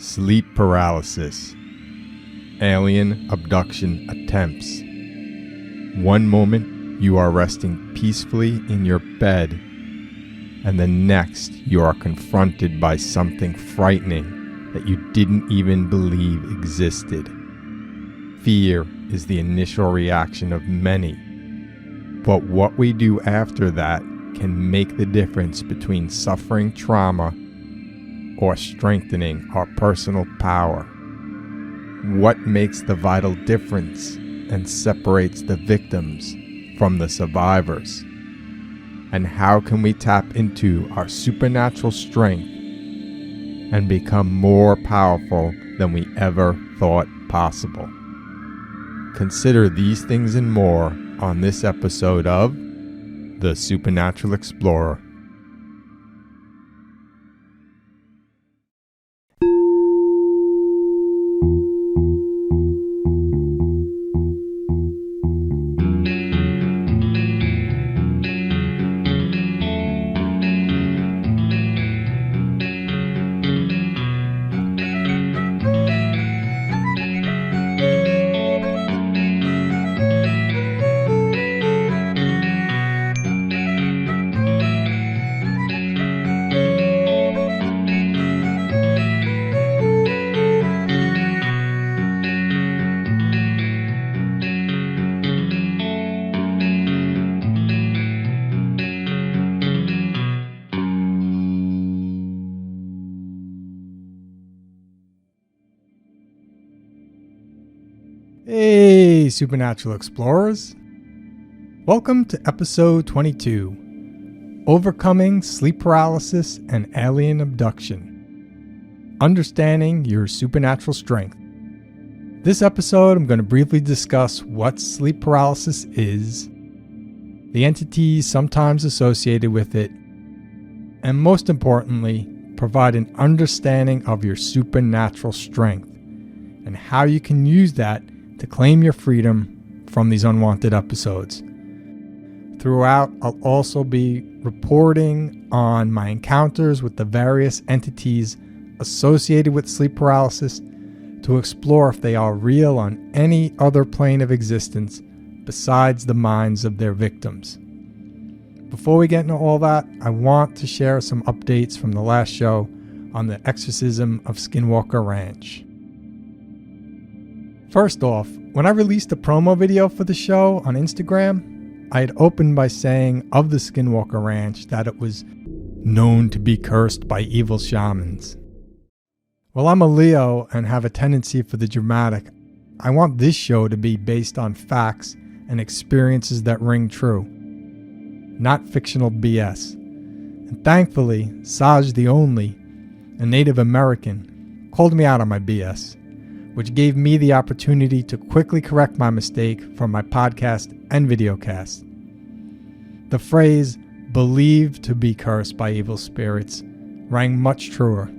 sleep paralysis, alien abduction attempts. One moment you are resting peacefully in your bed, and the next you are confronted by something frightening that you didn't even believe existed. Fear is the initial reaction of many, but what we do after that can make the difference between suffering trauma or strengthening our personal power. What makes the vital difference and separates the victims from the survivors? And how can we tap into our supernatural strength and become more powerful than we ever thought possible? Consider these things and more on this episode of The Supernatural Explorer. Hey, Supernatural Explorers! Welcome to episode 22, Overcoming Sleep Paralysis and Alien Abduction, Understanding Your Supernatural Strength. This episode, I'm going to briefly discuss what sleep paralysis is, the entities sometimes associated with it, and most importantly, provide an understanding of your supernatural strength and how you can use that to claim your freedom from these unwanted episodes. Throughout, I'll also be reporting on my encounters with the various entities associated with sleep paralysis to explore if they are real on any other plane of existence besides the minds of their victims. Before we get into all that, I want to share some updates from the last show on the exorcism of Skinwalker Ranch. First off, when I released a promo video for the show on Instagram, I had opened by saying of the Skinwalker Ranch that it was known to be cursed by evil shamans. Well, I'm a Leo and have a tendency for the dramatic. I want this show to be based on facts and experiences that ring true, not fictional BS. And thankfully, Saj the Only, a Native American, called me out on my BS, which gave me the opportunity to quickly correct my mistake from my podcast and videocast. The phrase, believed to be cursed by evil spirits, rang much truer.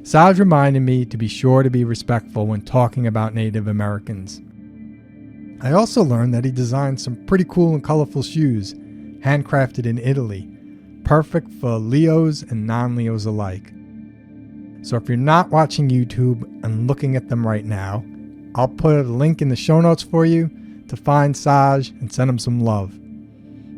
Saj reminded me to be sure to be respectful when talking about Native Americans. I also learned that he designed some pretty cool and colorful shoes, handcrafted in Italy, perfect for Leos and non-Leos alike. So if you're not watching YouTube and looking at them right now, I'll put a link in the show notes for you to find Saj and send him some love.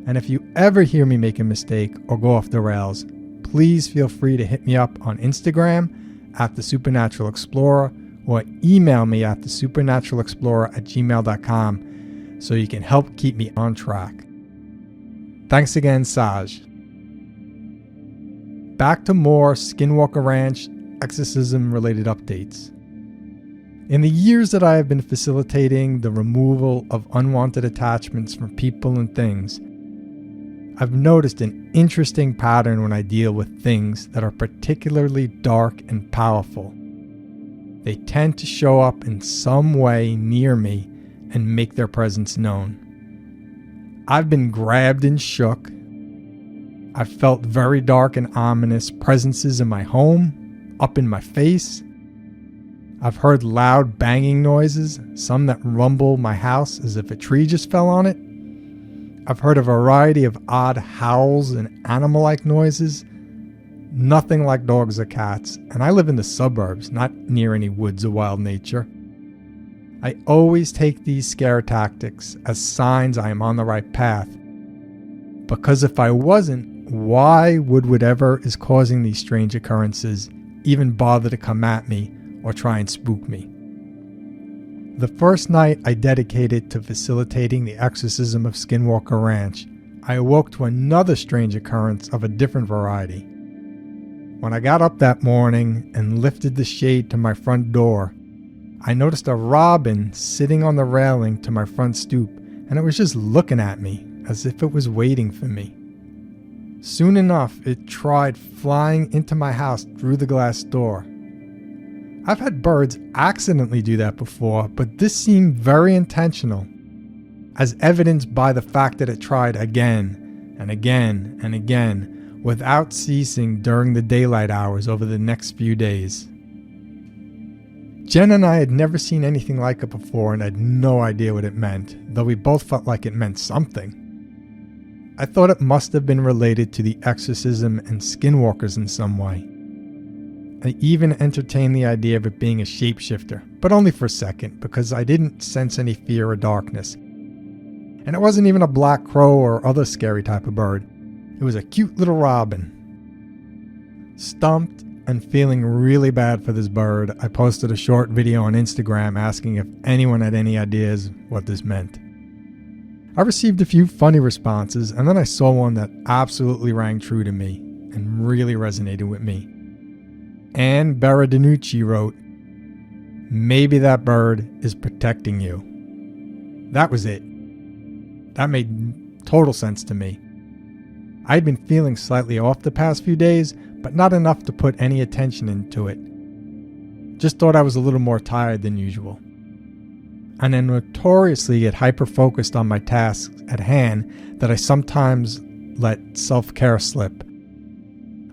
And if you ever hear me make a mistake or go off the rails, please feel free to hit me up on Instagram at TheSupernaturalExplorer or email me at TheSupernaturalExplorer@gmail.com so you can help keep me on track. Thanks again, Saj. Back to more Skinwalker Ranch exorcism-related updates. In the years that I have been facilitating the removal of unwanted attachments from people and things, I've noticed an interesting pattern when I deal with things that are particularly dark and powerful. They tend to show up in some way near me and make their presence known. I've been grabbed and shook. I've felt very dark and ominous presences in my home, up in my face. I've heard loud banging noises, some that rumble my house as if a tree just fell on it. I've heard a variety of odd howls and animal-like noises, nothing like dogs or cats, and I live in the suburbs, not near any woods or wild nature. I always take these scare tactics as signs I am on the right path. Because if I wasn't, why would whatever is causing these strange occurrences even bother to come at me or try and spook me? The first night I dedicated to facilitating the exorcism of Skinwalker Ranch, I awoke to another strange occurrence of a different variety. When I got up that morning and lifted the shade to my front door, I noticed a robin sitting on the railing to my front stoop, and it was just looking at me as if it was waiting for me. Soon enough, it tried flying into my house through the glass door. I've had birds accidentally do that before, but this seemed very intentional, as evidenced by the fact that it tried again and again and again without ceasing during the daylight hours over the next few days. Jen and I had never seen anything like it before and had no idea what it meant, though we both felt like it meant something. I thought it must have been related to the exorcism and skinwalkers in some way. I even entertained the idea of it being a shapeshifter, but only for a second, because I didn't sense any fear or darkness. And it wasn't even a black crow or other scary type of bird. It was a cute little robin. Stumped and feeling really bad for this bird, I posted a short video on Instagram asking if anyone had any ideas what this meant. I received a few funny responses, and then I saw one that absolutely rang true to me and really resonated with me. Anne Berardinucci wrote, "Maybe that bird is protecting you." That was it. That made total sense to me. I'd been feeling slightly off the past few days, but not enough to put any attention into it. Just thought I was a little more tired than usual. And I notoriously get hyper-focused on my tasks at hand that I sometimes let self-care slip,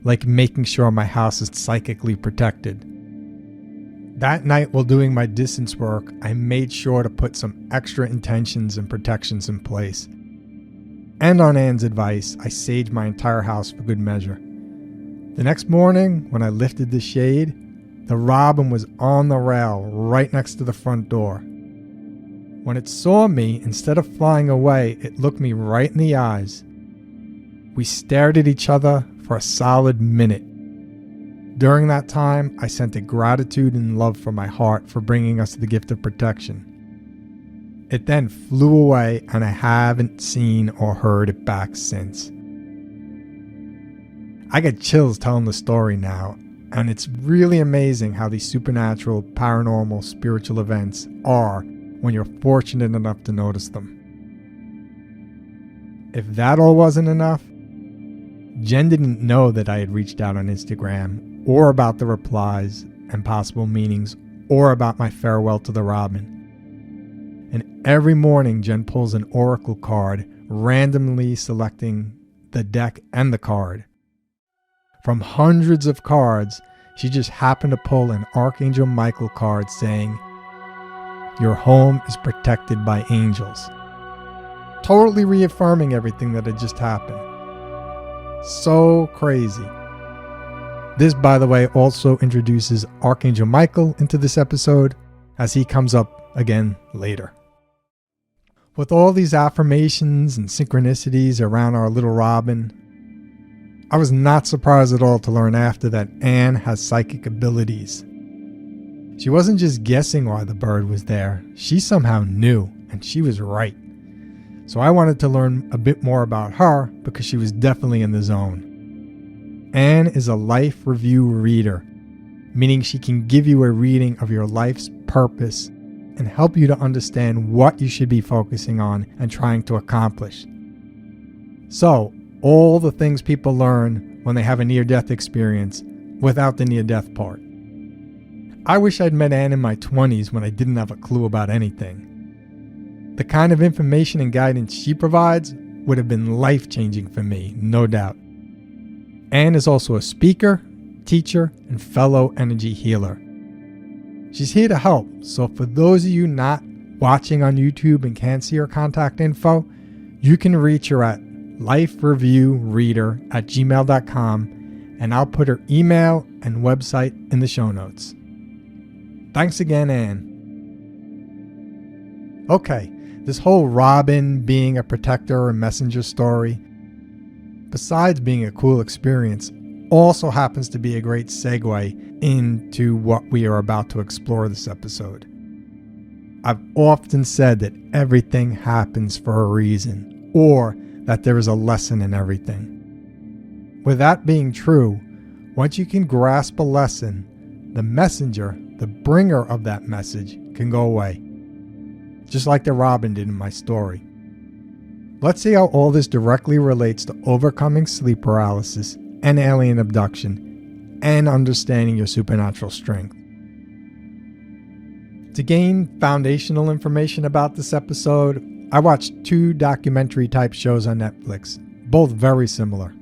like making sure my house is psychically protected. That night while doing my distance work, I made sure to put some extra intentions and protections in place. And on Anne's advice, I saged my entire house for good measure. The next morning, when I lifted the shade, the robin was on the rail right next to the front door. When it saw me, instead of flying away, it looked me right in the eyes. We stared at each other for a solid minute. During that time, I sent it gratitude and love from my heart for bringing us the gift of protection. It then flew away, and I haven't seen or heard it back since. I get chills telling the story now, and it's really amazing how these supernatural, paranormal, spiritual events are when you're fortunate enough to notice them. If that all wasn't enough, Jen didn't know that I had reached out on Instagram, or about the replies and possible meanings, or about my farewell to the robin. And every morning Jen pulls an oracle card, randomly selecting the deck and the card. From hundreds of cards, she just happened to pull an Archangel Michael card saying, "Your home is protected by angels." Totally reaffirming everything that had just happened. So crazy. This, by the way, also introduces Archangel Michael into this episode, as he comes up again later. With all these affirmations and synchronicities around our little robin, I was not surprised at all to learn after that Anne has psychic abilities. She wasn't just guessing why the bird was there, she somehow knew, and she was right. So I wanted to learn a bit more about her because she was definitely in the zone. Anne is a life review reader, meaning she can give you a reading of your life's purpose and help you to understand what you should be focusing on and trying to accomplish. So, all the things people learn when they have a near-death experience without the near-death part. I wish I'd met Anne in my 20s when I didn't have a clue about anything. The kind of information and guidance she provides would have been life-changing for me, no doubt. Anne is also a speaker, teacher, and fellow energy healer. She's here to help, so for those of you not watching on YouTube and can't see her contact info, you can reach her at LifeReviewReader@gmail.com, and I'll put her email and website in the show notes. Thanks again, Anne. Okay, this whole Robin being a protector or messenger story, besides being a cool experience, also happens to be a great segue into what we are about to explore this episode. I've often said that everything happens for a reason, or that there is a lesson in everything. With that being true, once you can grasp a lesson, the messenger, the bringer of that message, can go away. Just like the Robin did in my story. Let's see how all this directly relates to overcoming sleep paralysis and alien abduction and understanding your supernatural strength. To gain foundational information about this episode, I watched 2 documentary-type shows on Netflix, both very similar.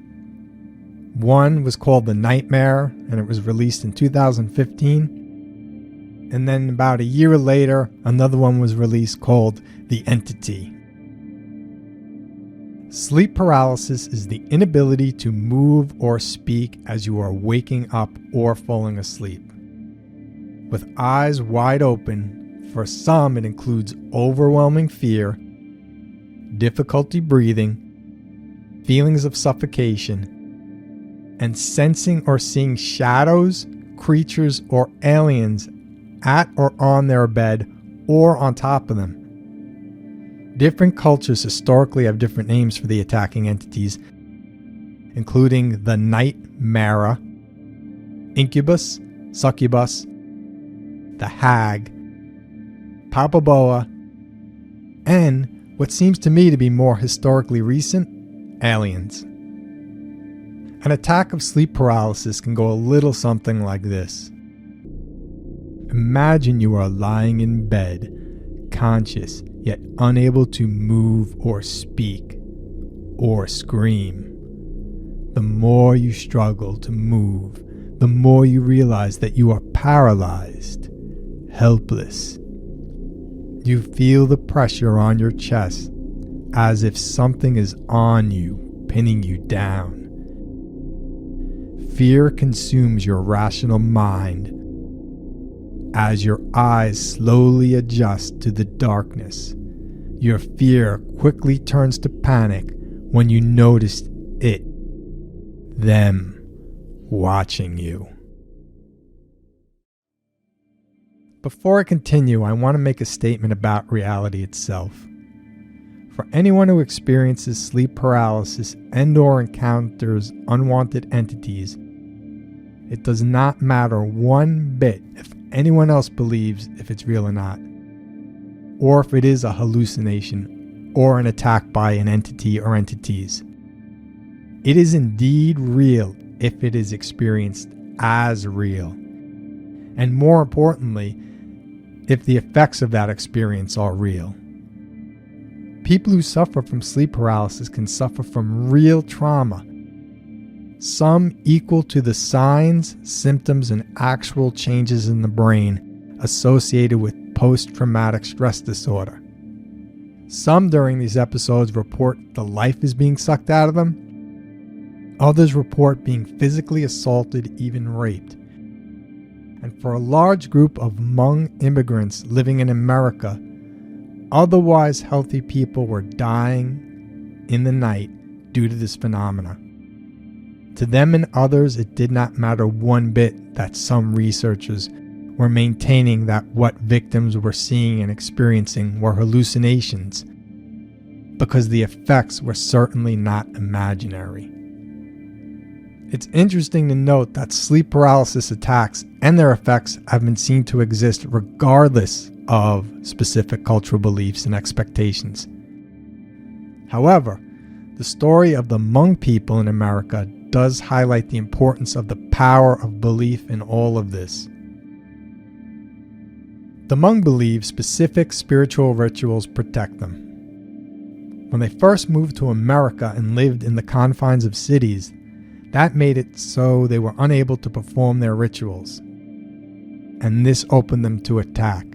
One was called The Nightmare, and it was released in 2015. And then about a year later, another one was released called The Entity. Sleep paralysis is the inability to move or speak as you are waking up or falling asleep. With eyes wide open, for some it includes overwhelming fear, difficulty breathing, feelings of suffocation, and sensing or seeing shadows, creatures, or aliens at or on their bed or on top of them. Different cultures historically have different names for the attacking entities, including the Nightmare, Incubus, Succubus, the Hag, Papaboa, and what seems to me to be more historically recent, aliens. An attack of sleep paralysis can go a little something like this. Imagine you are lying in bed, conscious yet unable to move or speak or scream. The more you struggle to move, the more you realize that you are paralyzed, helpless. You feel the pressure on your chest as if something is on you, pinning you down. Fear consumes your rational mind as your eyes slowly adjust to the darkness. Your fear quickly turns to panic when you notice them watching you. Before I continue, I want to make a statement about reality itself. For anyone who experiences sleep paralysis and/or encounters unwanted entities, it does not matter one bit if anyone else believes if it's real or not, or if it is a hallucination or an attack by an entity or entities. It is indeed real if it is experienced as real, and more importantly, if the effects of that experience are real. People who suffer from sleep paralysis can suffer from real trauma, some equal to the signs, symptoms, and actual changes in the brain associated with post-traumatic stress disorder. Some during these episodes report the life is being sucked out of them. Others report being physically assaulted, even raped. And for a large group of Hmong immigrants living in America, otherwise healthy people were dying in the night due to this phenomena. To them and others, it did not matter one bit that some researchers were maintaining that what victims were seeing and experiencing were hallucinations, because the effects were certainly not imaginary. It's interesting to note that sleep paralysis attacks and their effects have been seen to exist regardless of specific cultural beliefs and expectations. However, the story of the Hmong people in America does highlight the importance of the power of belief in all of this. The Hmong believe specific spiritual rituals protect them. When they first moved to America and lived in the confines of cities, that made it so they were unable to perform their rituals, and this opened them to attack.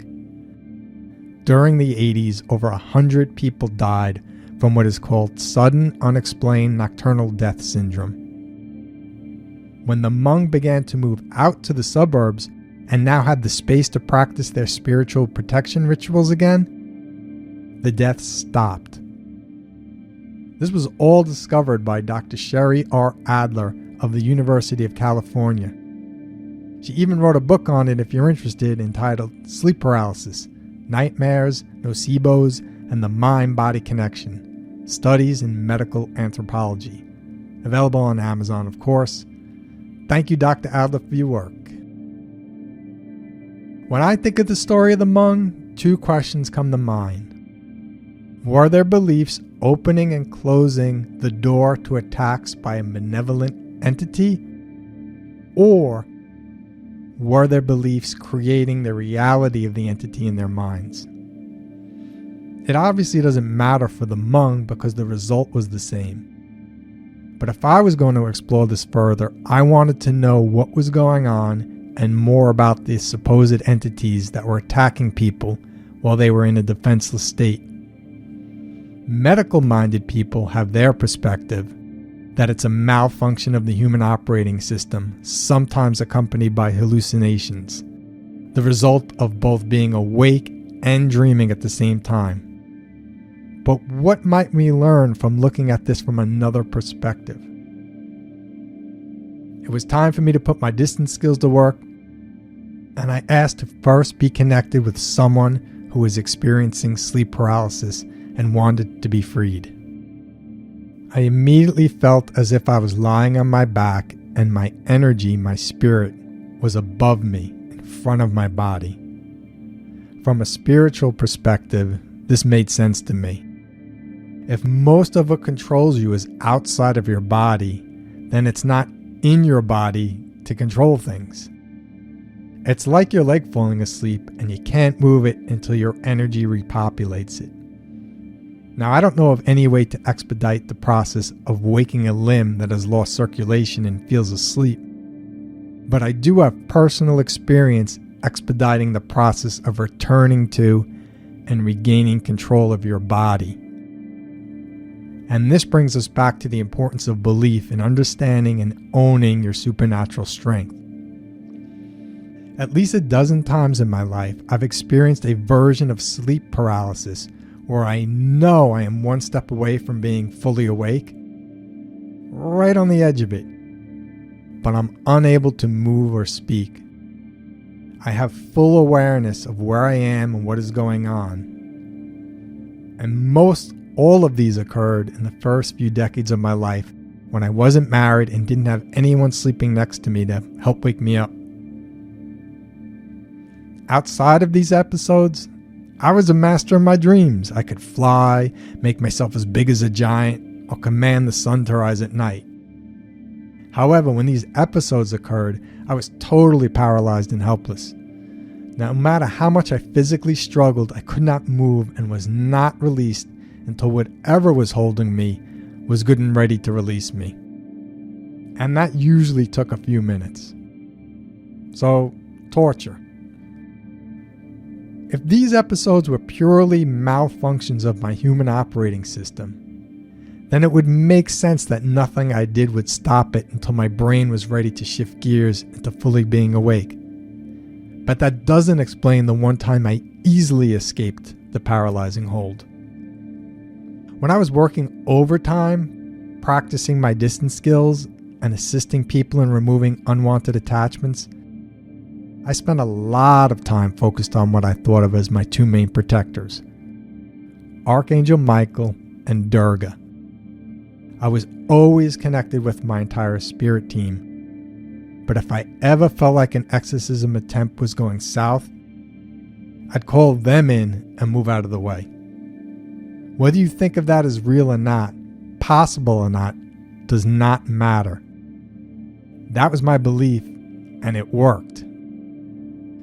During the 80s, over 100 people died from what is called sudden unexplained nocturnal death syndrome. when the Hmong began to move out to the suburbs and now had the space to practice their spiritual protection rituals again, the deaths stopped. This was all discovered by Dr. Sherry R. Adler of the University of California. She even wrote a book on it if you're interested, entitled Sleep Paralysis, Nightmares, Nocebos, and the Mind-Body Connection, Studies in Medical Anthropology. Available on Amazon, of course. Thank you, Dr. Adler, for your work. When I think of the story of the Hmong, two questions come to mind. Were their beliefs opening and closing the door to attacks by a malevolent entity? Or were their beliefs creating the reality of the entity in their minds? It obviously doesn't matter for the Hmong because the result was the same. But if I was going to explore this further, I wanted to know what was going on and more about the supposed entities that were attacking people while they were in a defenseless state. Medical-minded people have their perspective that it's a malfunction of the human operating system, sometimes accompanied by hallucinations, the result of both being awake and dreaming at the same time. But what might we learn from looking at this from another perspective? It was time for me to put my distance skills to work, and I asked to first be connected with someone who was experiencing sleep paralysis and wanted to be freed. I immediately felt as if I was lying on my back and my energy, my spirit, was above me, in front of my body. From a spiritual perspective, this made sense to me. If most of what controls you is outside of your body, then it's not in your body to control things. It's like your leg falling asleep and you can't move it until your energy repopulates it. Now, I don't know of any way to expedite the process of waking a limb that has lost circulation and feels asleep, but I do have personal experience expediting the process of returning to and regaining control of your body. And this brings us back to the importance of belief in understanding and owning your supernatural strength. At least a dozen times in my life, I've experienced a version of sleep paralysis where I know I am one step away from being fully awake, right on the edge of it, but I'm unable to move or speak. I have full awareness of where I am and what is going on. And most all of these occurred in the first few decades of my life when I wasn't married and didn't have anyone sleeping next to me to help wake me up. Outside of these episodes, I was a master of my dreams. I could fly, make myself as big as a giant, or command the sun to rise at night. However, when these episodes occurred, I was totally paralyzed and helpless. No matter how much I physically struggled, I could not move and was not released until whatever was holding me was good and ready to release me. And that usually took a few minutes. So, torture. If these episodes were purely malfunctions of my human operating system, then it would make sense that nothing I did would stop it until my brain was ready to shift gears into fully being awake. But that doesn't explain the one time I easily escaped the paralyzing hold. When I was working overtime, practicing my distance skills and assisting people in removing unwanted attachments, I spent a lot of time focused on what I thought of as my two main protectors, Archangel Michael and Durga. I was always connected with my entire spirit team, but if I ever felt like an exorcism attempt was going south, I'd call them in and move out of the way. Whether you think of that as real or not, possible or not, does not matter. That was my belief, and it worked.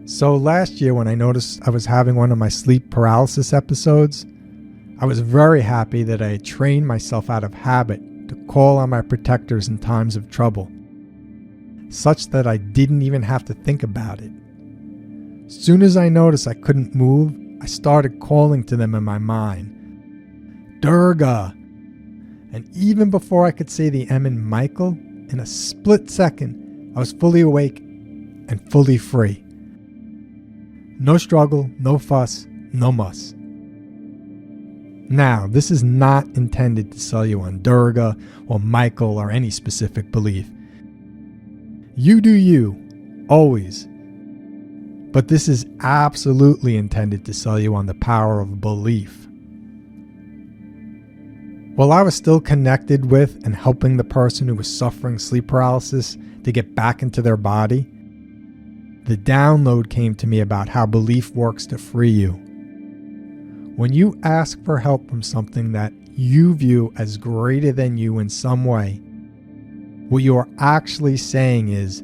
So last year when I noticed I was having one of my sleep paralysis episodes, I was very happy that I had trained myself out of habit to call on my protectors in times of trouble, such that I didn't even have to think about it. Soon as I noticed I couldn't move, I started calling to them in my mind, Durga! And even before I could say the M in Michael, in a split second, I was fully awake and fully free. No struggle, no fuss, no muss. Now, this is not intended to sell you on Durga or Michael or any specific belief. You do you, always. But this is absolutely intended to sell you on the power of belief. While I was still connected with and helping the person who was suffering sleep paralysis to get back into their body, the download came to me about how belief works to free you. When you ask for help from something that you view as greater than you in some way, what you are actually saying is,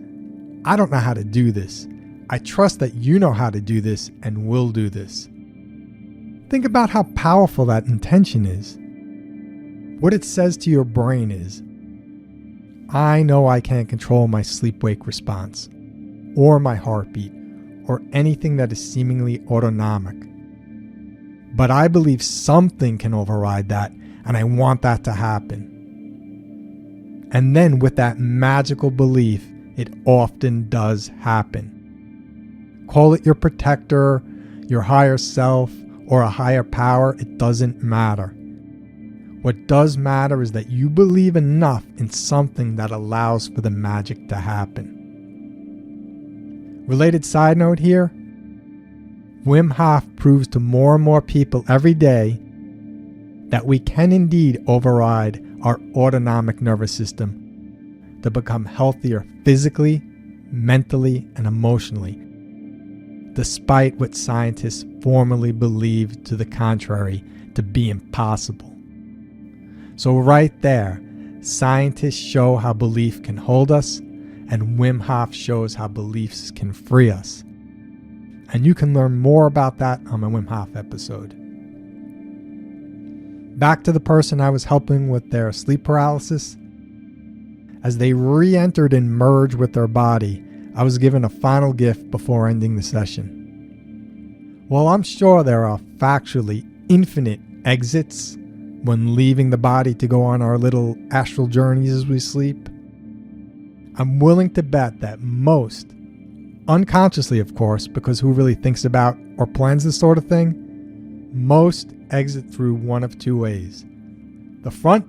I don't know how to do this. I trust that you know how to do this and will do this. Think about how powerful that intention is. What it says to your brain is, I know I can't control my sleep-wake response, or my heartbeat, or anything that is seemingly autonomic. But I believe something can override that, and I want that to happen. And then with that magical belief, it often does happen. Call it your protector, your higher self, or a higher power, it doesn't matter. What does matter is that you believe enough in something that allows for the magic to happen. Related side note here, Wim Hof proves to more and more people every day that we can indeed override our autonomic nervous system to become healthier physically, mentally, and emotionally, despite what scientists formerly believed to the contrary to be impossible. So right there, scientists show how belief can hold us, and Wim Hof shows how beliefs can free us. And you can learn more about that on my Wim Hof episode. Back to the person I was helping with their sleep paralysis. As they re-entered and merged with their body, I was given a final gift before ending the session. While I'm sure there are factually infinite exits when leaving the body to go on our little astral journeys as we sleep, I'm willing to bet that most, unconsciously of course, because who really thinks about or plans this sort of thing, most exit through one of two ways, the front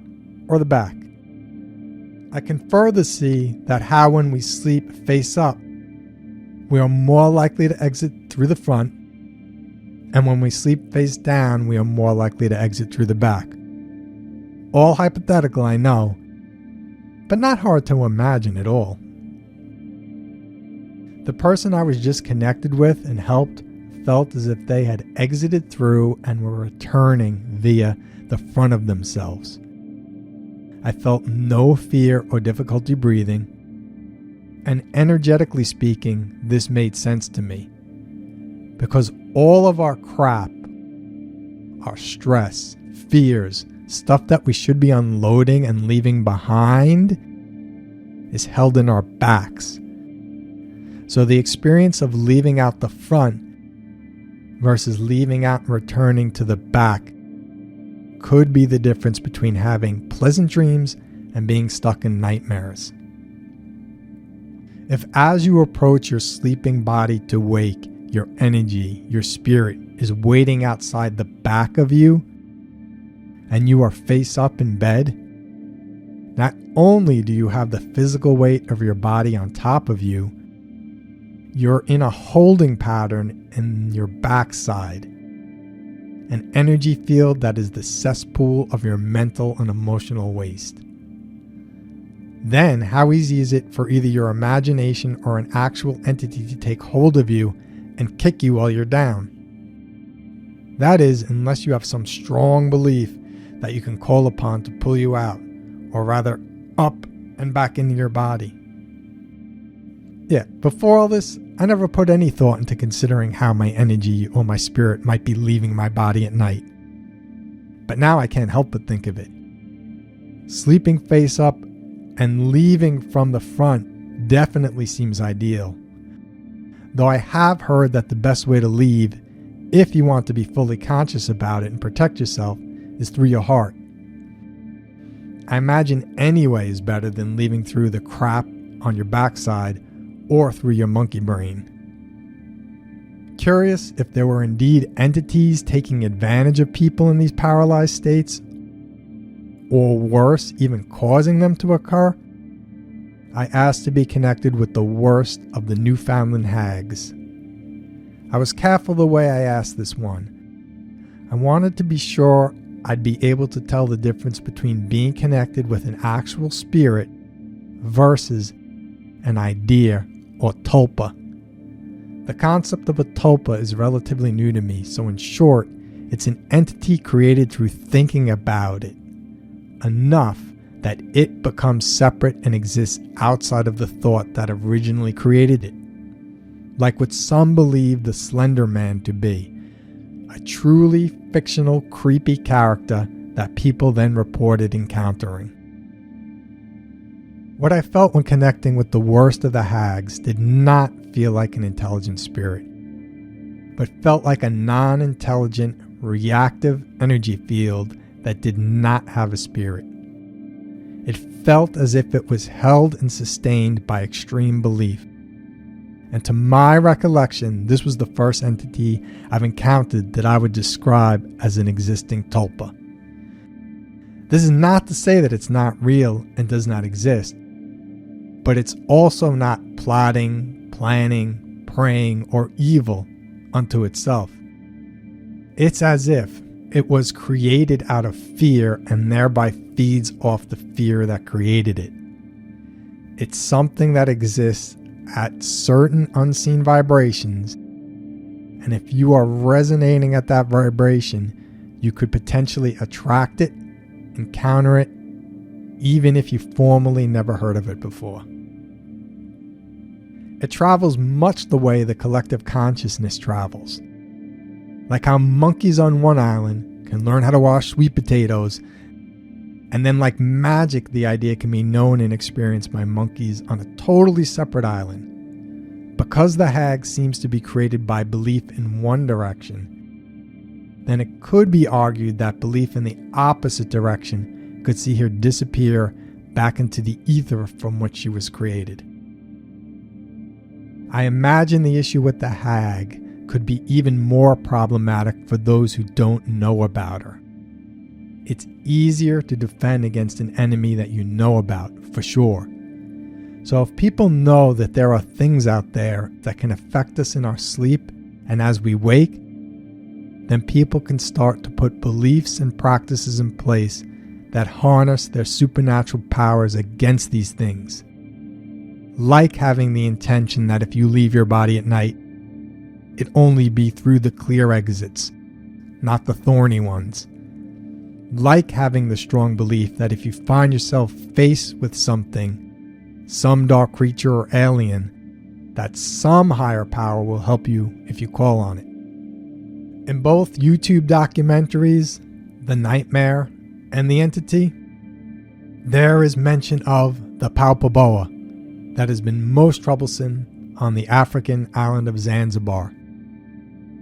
or the back. I can further see that how when we sleep face up, we are more likely to exit through the front, and when we sleep face down, we are more likely to exit through the back. All hypothetical, I know, but not hard to imagine at all. The person I was just connected with and helped felt as if they had exited through and were returning via the front of themselves. I felt no fear or difficulty breathing, and energetically speaking, this made sense to me. Because all of our crap, our stress, fears, stuff that we should be unloading and leaving behind, is held in our backs. So the experience of leaving out the front versus leaving out and returning to the back could be the difference between having pleasant dreams and being stuck in nightmares. If as you approach your sleeping body to wake, your energy, your spirit is waiting outside the back of you, and you are face up in bed, not only do you have the physical weight of your body on top of you, you're in a holding pattern in your backside, an energy field that is the cesspool of your mental and emotional waste. Then, how easy is it for either your imagination or an actual entity to take hold of you and kick you while you're down? That is, unless you have some strong belief that you can call upon to pull you out, or rather up and back into your body. Yeah, before all this, I never put any thought into considering how my energy or my spirit might be leaving my body at night. But now I can't help but think of it. Sleeping face up and leaving from the front definitely seems ideal. Though I have heard that the best way to leave, if you want to be fully conscious about it and protect yourself, is through your heart. I imagine any way is better than leaving through the crap on your backside or through your monkey brain. Curious if there were indeed entities taking advantage of people in these paralyzed states, or worse, even causing them to occur, I asked to be connected with the worst of the Newfoundland hags. I was careful the way I asked this one. I wanted to be sure I'd be able to tell the difference between being connected with an actual spirit versus an idea or tulpa. The concept of a tulpa is relatively new to me, so in short, it's an entity created through thinking about it enough that it becomes separate and exists outside of the thought that originally created it. Like what some believe the Slender Man to be, a truly fictional, creepy character that people then reported encountering. What I felt when connecting with the worst of the hags did not feel like an intelligent spirit, but felt like a non-intelligent, reactive energy field that did not have a spirit. It felt as if it was held and sustained by extreme belief. And to my recollection, this was the first entity I've encountered that I would describe as an existing tulpa. This is not to say that it's not real and does not exist, but it's also not plotting, planning, praying, or evil unto itself. It's as if it was created out of fear and thereby feeds off the fear that created it. It's something that exists at certain unseen vibrations, and if you are resonating at that vibration, you could potentially attract it, encounter it, even if you formerly never heard of it before. It travels much the way the collective consciousness travels. Like how monkeys on one island can learn how to wash sweet potatoes, and then like magic, the idea can be known and experienced by monkeys on a totally separate island. Because the hag seems to be created by belief in one direction, then it could be argued that belief in the opposite direction could see her disappear back into the ether from which she was created. I imagine the issue with the hag could be even more problematic for those who don't know about her. It's easier to defend against an enemy that you know about, for sure. So if people know that there are things out there that can affect us in our sleep and as we wake, then people can start to put beliefs and practices in place that harness their supernatural powers against these things. Like having the intention that if you leave your body at night, it only be through the clear exits, not the thorny ones. Like having the strong belief that if you find yourself faced with something, some dark creature or alien, that some higher power will help you if you call on it. In both YouTube documentaries, The Nightmare and The Entity, there is mention of the Palpaboa that has been most troublesome on the African island of Zanzibar.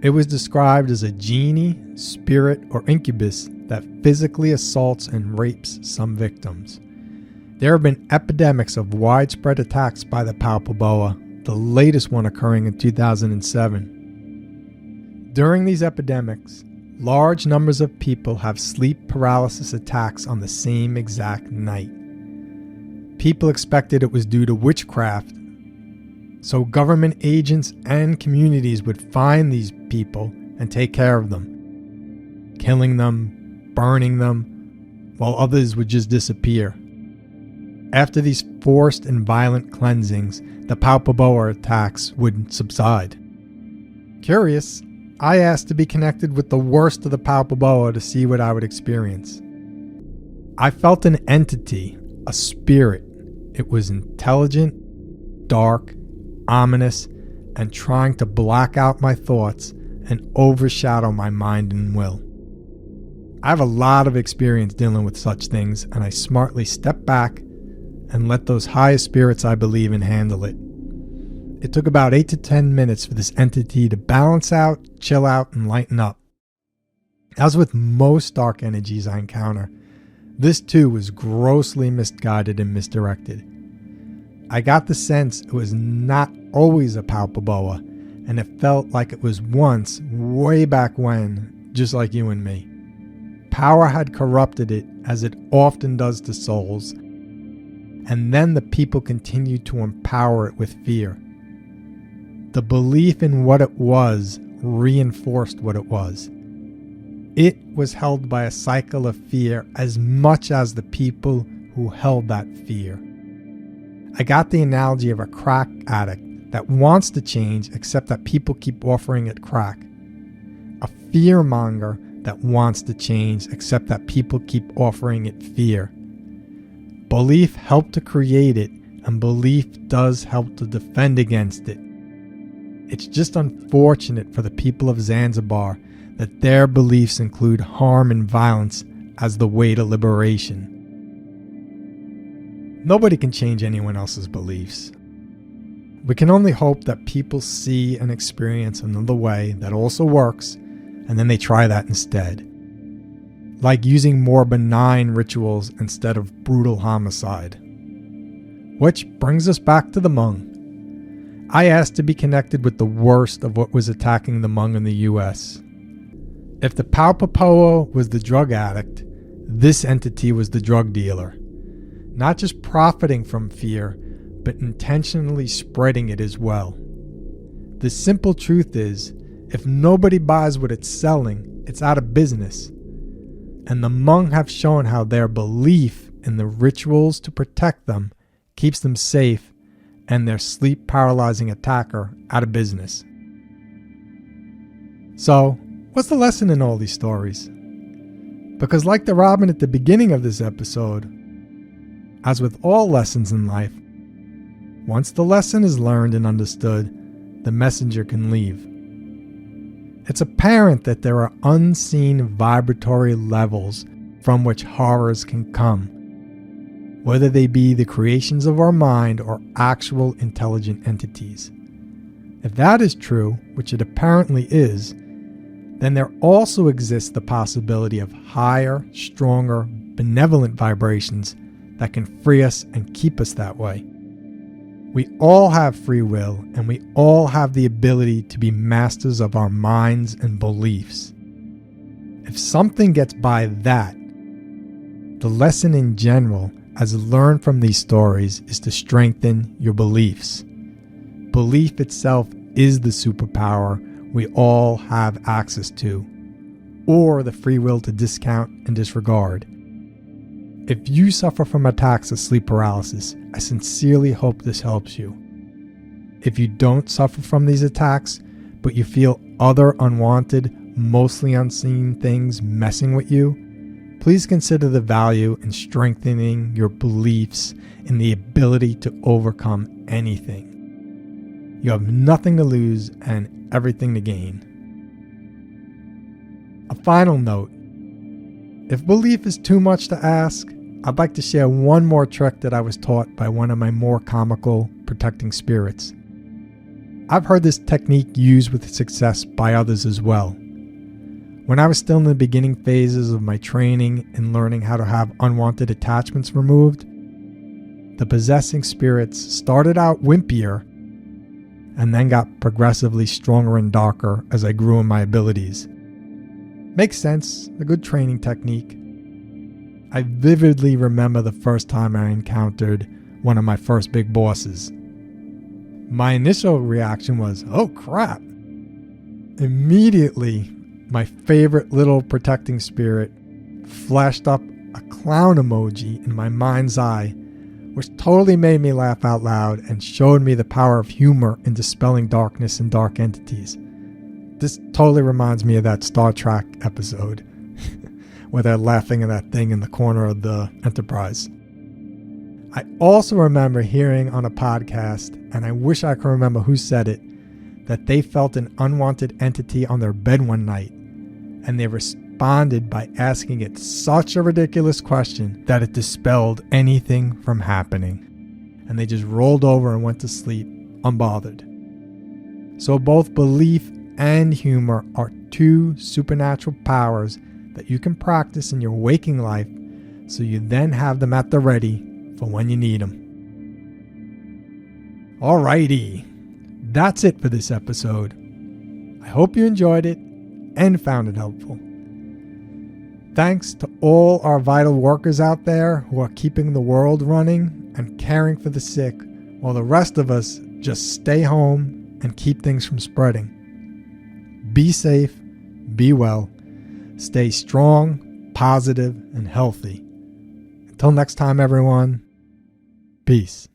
It was described as a genie, spirit, or incubus that physically assaults and rapes some victims. There have been epidemics of widespread attacks by the Palpaboa, the latest one occurring in 2007. During these epidemics, large numbers of people have sleep paralysis attacks on the same exact night. People expected it was due to witchcraft, so government agents and communities would find these people and take care of them, killing them, burning them, while others would just disappear. After these forced and violent cleansings, the Palpaboa attacks would subside. Curious, I asked to be connected with the worst of the Palpaboa to see what I would experience. I felt an entity, a spirit. It was intelligent, dark, ominous, and trying to black out my thoughts and overshadow my mind and will. I have a lot of experience dealing with such things, and I smartly stepped back and let those higher spirits I believe in handle it. It took about 8 to 10 minutes for this entity to balance out, chill out, and lighten up. As with most dark energies I encounter, this too was grossly misguided and misdirected. I got the sense it was not always a palpaboa, and it felt like it was once, way back when, just like you and me. Power had corrupted it, as it often does to souls, and then the people continued to empower it with fear. The belief in what it was reinforced what it was. It was held by a cycle of fear as much as the people who held that fear. I got the analogy of a crack addict that wants to change except that people keep offering it crack. A fearmonger that wants to change except that people keep offering it fear. Belief helped to create it, and belief does help to defend against it. It's just unfortunate for the people of Zanzibar that their beliefs include harm and violence as the way to liberation. Nobody can change anyone else's beliefs. We can only hope that people see and experience another way that also works, and then they try that instead. Like using more benign rituals instead of brutal homicide. Which brings us back to the Hmong. I asked to be connected with the worst of what was attacking the Hmong in the US. If the Palpapoa was the drug addict, this entity was the drug dealer. Not just profiting from fear, but intentionally spreading it as well. The simple truth is, if nobody buys what it's selling, it's out of business. And the Hmong have shown how their belief in the rituals to protect them keeps them safe and their sleep paralyzing attacker out of business. So, what's the lesson in all these stories? Because like the robin at the beginning of this episode, as with all lessons in life, once the lesson is learned and understood, the messenger can leave. It's apparent that there are unseen vibratory levels from which horrors can come, whether they be the creations of our mind or actual intelligent entities. If that is true, which it apparently is, then there also exists the possibility of higher, stronger, benevolent vibrations that can free us and keep us that way. We all have free will, and we all have the ability to be masters of our minds and beliefs. If something gets by that, the lesson in general, as learned from these stories, is to strengthen your beliefs. Belief itself is the superpower we all have access to, or the free will to discount and disregard. If you suffer from attacks of sleep paralysis, I sincerely hope this helps you. If you don't suffer from these attacks, but you feel other unwanted, mostly unseen things messing with you, please consider the value in strengthening your beliefs in the ability to overcome anything. You have nothing to lose and everything to gain. A final note. If belief is too much to ask, I'd like to share one more trick that I was taught by one of my more comical protecting spirits. I've heard this technique used with success by others as well. When I was still in the beginning phases of my training and learning how to have unwanted attachments removed, the possessing spirits started out wimpier and then got progressively stronger and darker as I grew in my abilities. Makes sense, a good training technique. I vividly remember the first time I encountered one of my first big bosses. My initial reaction was, oh crap. Immediately, my favorite little protecting spirit flashed up a clown emoji in my mind's eye, which totally made me laugh out loud and showed me the power of humor in dispelling darkness and dark entities. This totally reminds me of that Star Trek episode where they're laughing at that thing in the corner of the Enterprise. I also remember hearing on a podcast, and I wish I could remember who said it, that they felt an unwanted entity on their bed one night, and they responded by asking it such a ridiculous question that it dispelled anything from happening, and they just rolled over and went to sleep unbothered. So both belief and humor are two supernatural powers that you can practice in your waking life, so you then have them at the ready for when you need them. Alrighty, that's it for this episode. I hope you enjoyed it and found it helpful. Thanks to all our vital workers out there who are keeping the world running and caring for the sick, while the rest of us just stay home and keep things from spreading. Be safe, be well, stay strong, positive, and healthy. Until next time, everyone, peace.